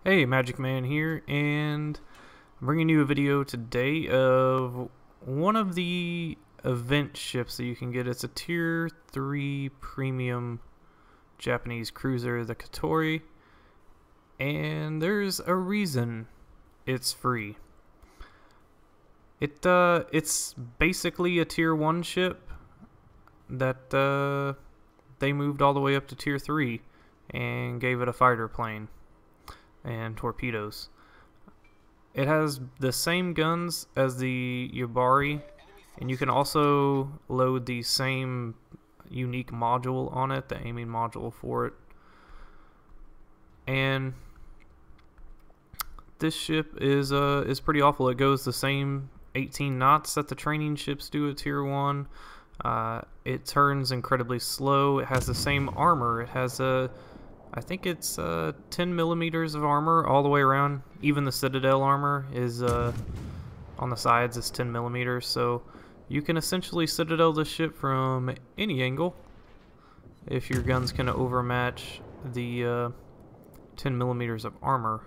Hey, Magic Man here, and I'm bringing you a video today of one of the event ships that you can get. It's a Tier 3 premium Japanese cruiser, the Katori, and there's a reason it's free. It's basically a Tier 1 ship that they moved all the way up to Tier 3 and gave it a fighter plane and torpedoes. It has the same guns as the Yubari, and you can also load the same unique module on it, the aiming module for it. And this ship is pretty awful. It goes the same 18 knots that the training ships do at Tier 1. It turns incredibly slow. It has the same armor. It has I think it's 10 millimeters of armor all the way around. Even the Citadel armor is on the sides is 10 millimeters, so you can essentially Citadel this ship from any angle if your guns can overmatch the 10 millimeters of armor.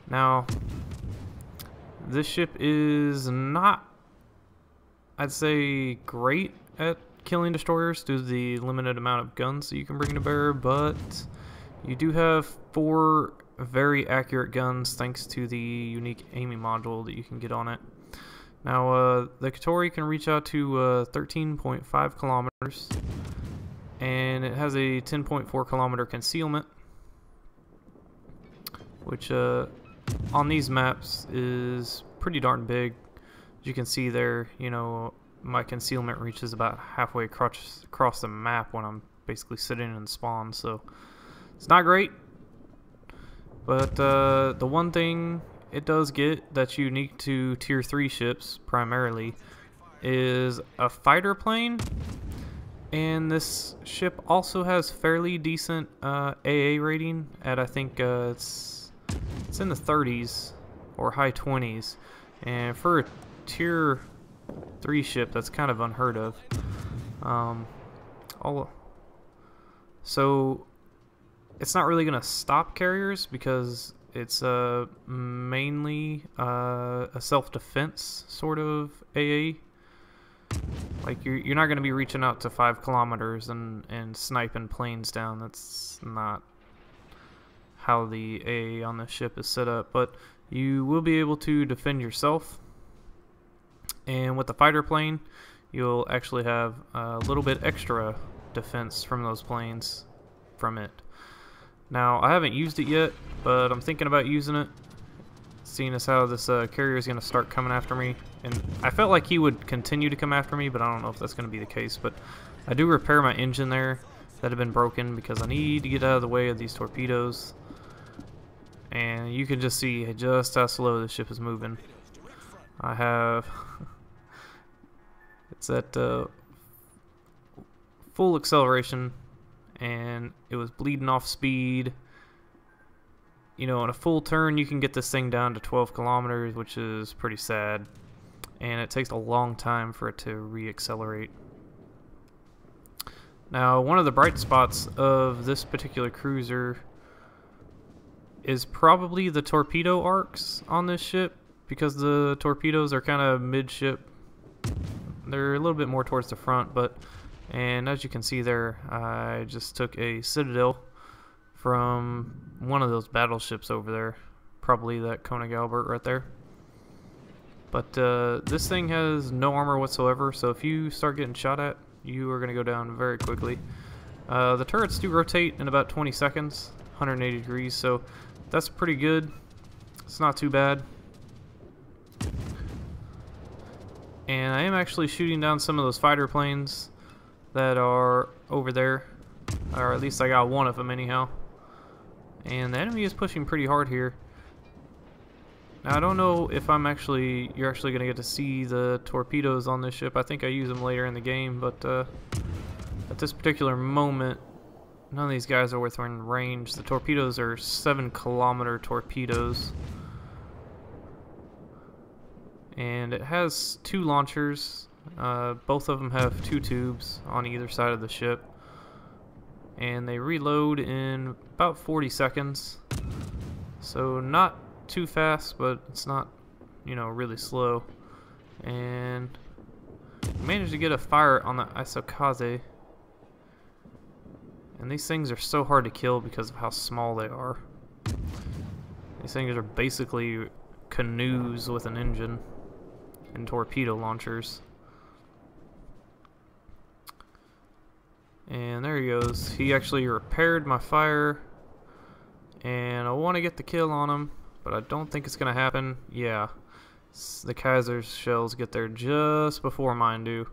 Now, this ship is not, I'd say, great at killing destroyers due to the limited amount of guns that you can bring to bear, but you do have 4 very accurate guns thanks to the unique aiming module that you can get on it. Now, the Katori can reach out to 13.5 kilometers, and it has a 10.4 kilometer concealment, which on these maps is pretty darn big. As you can see there, you know, my concealment reaches about halfway across the map when I'm basically sitting in spawn, so it's not great. But the one thing it does get that's unique to Tier 3 ships primarily is a fighter plane, and this ship also has fairly decent AA rating at, I think it's in the 30s or high 20s, and for a Tier 3 ship, that's kind of unheard of. So it's not really going to stop carriers because it's mainly a self-defense sort of AA. Like you're not going to be reaching out to 5 kilometers and sniping planes down. That's not how the AA on the ship is set up, but you will be able to defend yourself. And with the fighter plane, you'll actually have a little bit extra defense from those planes from it. Now, I haven't used it yet, but I'm thinking about using it, seeing as how this carrier is going to start coming after me. And I felt like he would continue to come after me, but I don't know if that's going to be the case. But I do repair my engine there that had been broken because I need to get out of the way of these torpedoes. And you can just see just how slow this ship is moving. I have... It's at full acceleration, and it was bleeding off speed. You know, on a full turn, you can get this thing down to 12 kilometers, which is pretty sad. And it takes a long time for it to re-accelerate. Now, one of the bright spots of this particular cruiser is probably the torpedo arcs on this ship, because the torpedoes are kind of midship. They're a little bit more towards the front, and as you can see there, I just took a Citadel from one of those battleships over there, probably that Kona Galbert right there. But this thing has no armor whatsoever, so if you start getting shot at, you are going to go down very quickly. The turrets do rotate in about 20 seconds, 180 degrees, so that's pretty good. It's not too bad. And I am actually shooting down some of those fighter planes that are over there, or at least I got one of them anyhow. And the enemy is pushing pretty hard here. Now I don't know if you're actually going to get to see the torpedoes on this ship. I think I use them later in the game, but at this particular moment, none of these guys are within range. The torpedoes are 7-kilometer torpedoes. And it has 2 launchers. Both of them have 2 tubes on either side of the ship. and they reload in about 40 seconds. So not too fast, but it's not, you know, really slow. And managed to get a fire on the Isokaze. And these things are so hard to kill because of how small they are. These things are basically canoes with an engine and torpedo launchers. And there he goes. He actually repaired my fire. And I want to get the kill on him, but I don't think it's going to happen. Yeah. The Kaiser's shells get there just before mine do.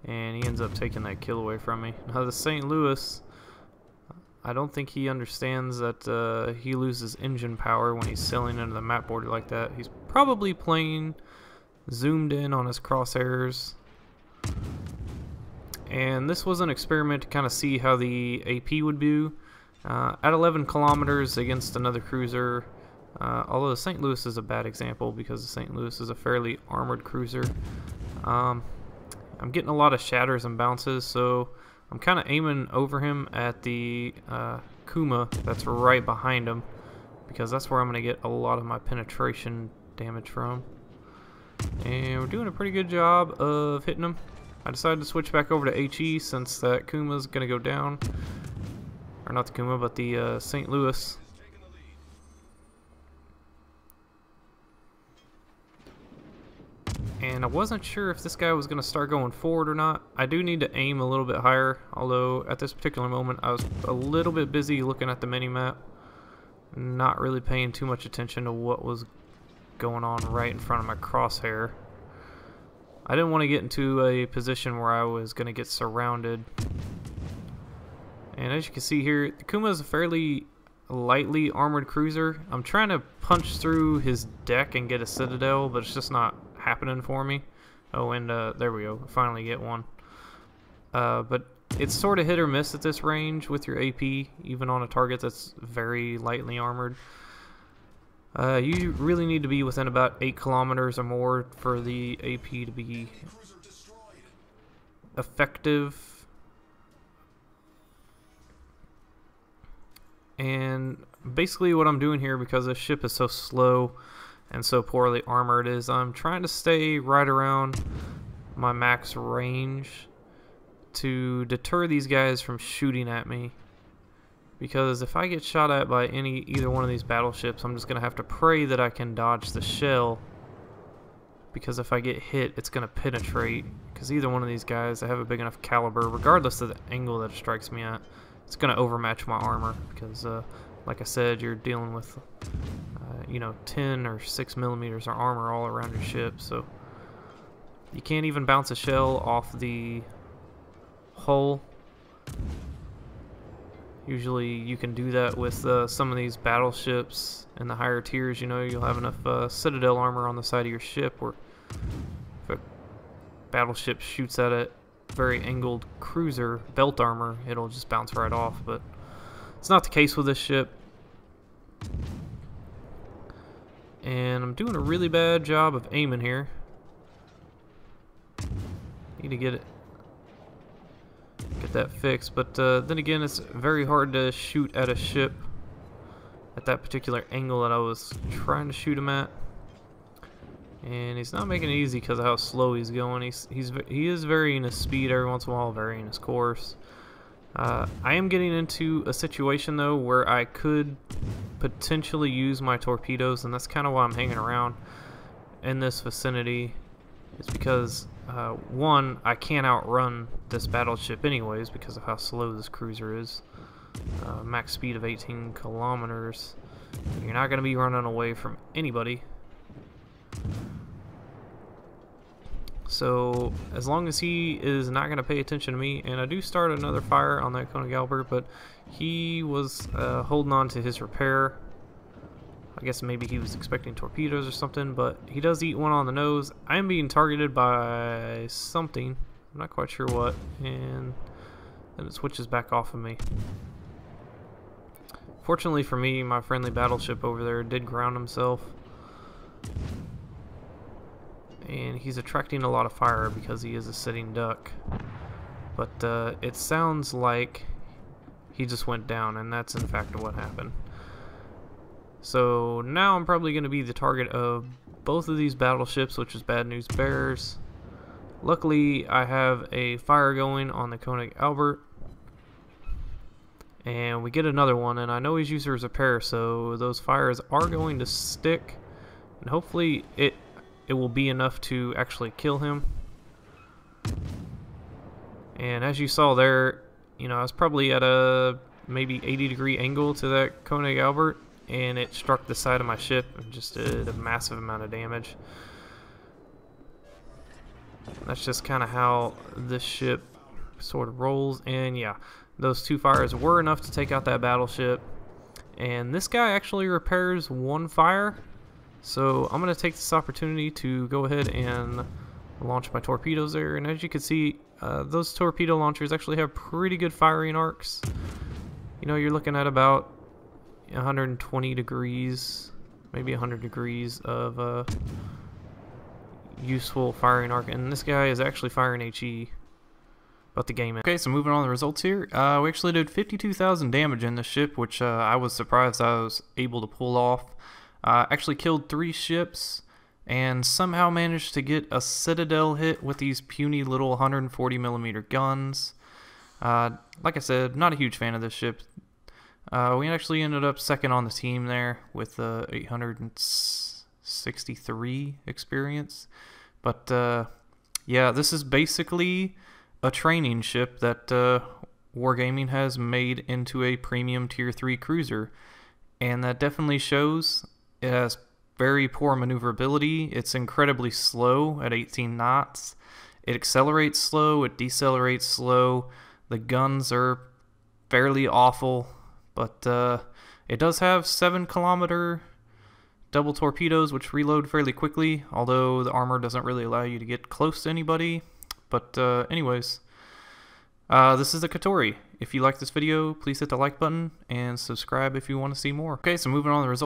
And he ends up taking that kill away from me. Now the St. Louis, I don't think he understands that he loses engine power when he's sailing into the map border like that. He's probably playing zoomed in on his crosshairs. And this was an experiment to kind of see how the AP would do. At 11 kilometers against another cruiser, although the St. Louis is a bad example because the St. Louis is a fairly armored cruiser. I'm getting a lot of shatters and bounces, so I'm kind of aiming over him at the Kuma that's right behind him, because that's where I'm going to get a lot of my penetration damage from. And we're doing a pretty good job of hitting him. I decided to switch back over to HE since that Kuma's going to go down. Or not the Kuma, but the St. Louis. And I wasn't sure if this guy was going to start going forward or not. I do need to aim a little bit higher, although at this particular moment I was a little bit busy looking at the mini-map, not really paying too much attention to what was going on right in front of my crosshair. I didn't want to get into a position where I was going to get surrounded. And as you can see here, the Kuma is a fairly lightly armored cruiser. I'm trying to punch through his deck and get a citadel, but it's just not happening for me. Oh, and there we go. Finally get one. But it's sort of hit or miss at this range with your AP, even on a target that's very lightly armored. You really need to be within about 8 kilometers or more for the AP to be effective. And basically what I'm doing here, because this ship is so slow and so poorly armored, is I'm trying to stay right around my max range to deter these guys from shooting at me. Because if I get shot at by either one of these battleships, I'm just going to have to pray that I can dodge the shell. Because if I get hit, it's going to penetrate. Because either one of these guys, they have a big enough caliber, regardless of the angle that it strikes me at, it's going to overmatch my armor. Because, like I said, you're dealing with, you know, 10 or 6 millimeters of armor all around your ship. So you can't even bounce a shell off the hull. Usually you can do that with some of these battleships in the higher tiers. You know, you'll have enough citadel armor on the side of your ship where if a battleship shoots at a very angled cruiser belt armor, it'll just bounce right off. But it's not the case with this ship. And I'm doing a really bad job of aiming here. Need to get that fixed, but then again, it's very hard to shoot at a ship at that particular angle that I was trying to shoot him at. And he's not making it easy because of how slow he's going. He is varying his speed every once in a while, varying his course. I am getting into a situation though where I could potentially use my torpedoes, and that's kind of why I'm hanging around in this vicinity. It's because one, I can't outrun this battleship anyways because of how slow this cruiser is. Max speed of 18 kilometers. You're not going to be running away from anybody. So as long as he is not going to pay attention to me, and I do start another fire on that Kona Galbert, but he was holding on to his repair. I guess maybe he was expecting torpedoes or something, but he does eat one on the nose. I am being targeted by something. I'm not quite sure what, and then it switches back off of me. Fortunately for me, my friendly battleship over there did ground himself. And he's attracting a lot of fire because he is a sitting duck. But it sounds like he just went down, and that's in fact what happened. So now I'm probably going to be the target of both of these battleships, which is bad news bears. Luckily, I have a fire going on the Koenig Albert. And we get another one, and I know he's used as a repair, so those fires are going to stick. And hopefully it will be enough to actually kill him. And as you saw there, you know, I was probably at a maybe 80-degree angle to that Koenig Albert, and it struck the side of my ship and just did a massive amount of damage. That's just kind of how this ship sort of rolls. And yeah, those two fires were enough to take out that battleship. And this guy actually repairs one fire. So I'm going to take this opportunity to go ahead and launch my torpedoes there. And as you can see, those torpedo launchers actually have pretty good firing arcs. You know, you're looking at about 120 degrees, maybe 100 degrees of useful firing arc. And this guy is actually firing HE. About the game. Okay, so moving on to the results here. We actually did 52,000 damage in this ship, which I was surprised I was able to pull off. Actually killed 3 ships and somehow managed to get a Citadel hit with these puny little 140mm guns. Like I said, not a huge fan of this ship. We actually ended up second on the team there with 863 experience. But yeah, this is basically a training ship that Wargaming has made into a premium tier 3 cruiser, and that definitely shows. It has very poor maneuverability. It's incredibly slow at 18 knots. It accelerates slow, it decelerates slow. The guns are fairly awful, but it does have 7-kilometer double torpedoes which reload fairly quickly, although the armor doesn't really allow you to get close to anybody. But anyways, this is the Katori. If you like this video, please hit the like button and subscribe if you want to see more. Okay, so moving on to the results.